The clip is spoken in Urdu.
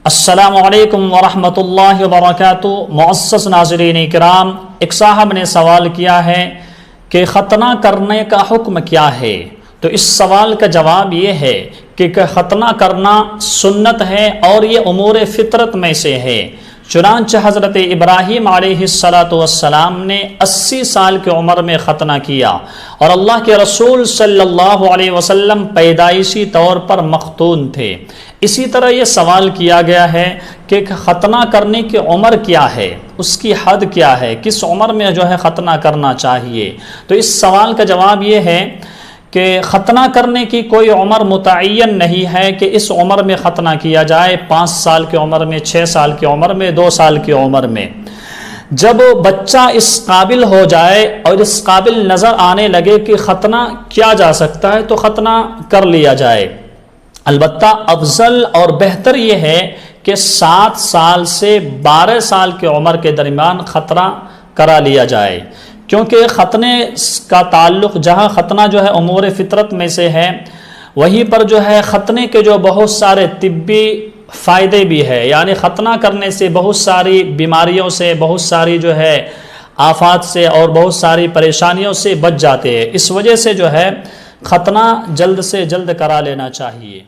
السلام علیکم ورحمۃ اللہ وبرکاتہ۔ معزز ناظرین کرام، ایک صاحب نے سوال کیا ہے کہ ختنہ کرنے کا حکم کیا ہے؟ تو اس سوال کا جواب یہ ہے کہ ختنہ کرنا سنت ہے اور یہ امور فطرت میں سے ہے۔ چنانچہ حضرت ابراہیم علیہ السلام نے 80 سال کی عمر میں ختنہ کیا اور اللہ کے رسول صلی اللہ علیہ وسلم پیدائشی طور پر مختون تھے۔ اسی طرح یہ سوال کیا گیا ہے کہ ختنہ کرنے کی عمر کیا ہے، اس کی حد کیا ہے، کس عمر میں ختنہ کرنا چاہیے؟ تو اس سوال کا جواب یہ ہے کہ ختنہ کرنے کی کوئی عمر متعین نہیں ہے کہ اس عمر میں ختنہ کیا جائے، 5 سال کی عمر میں، 6 سال کی عمر میں، 2 سال کی عمر میں۔ جب بچہ اس قابل ہو جائے اور اس قابل نظر آنے لگے کہ ختنہ کیا جا سکتا ہے تو ختنہ کر لیا جائے۔ البتہ افضل اور بہتر یہ ہے کہ 7 سال سے 12 سال کی عمر کے درمیان ختنہ کرا لیا جائے، کیونکہ ختنے کا تعلق جہاں ختنہ امور فطرت میں سے ہے، وہیں پر ختنے کے بہت سارے طبی فائدے بھی ہے، یعنی ختنہ کرنے سے بہت ساری بیماریوں سے، بہت ساری آفات سے اور بہت ساری پریشانیوں سے بچ جاتے ہیں۔ اس وجہ سے ختنہ جلد سے جلد کرا لینا چاہیے۔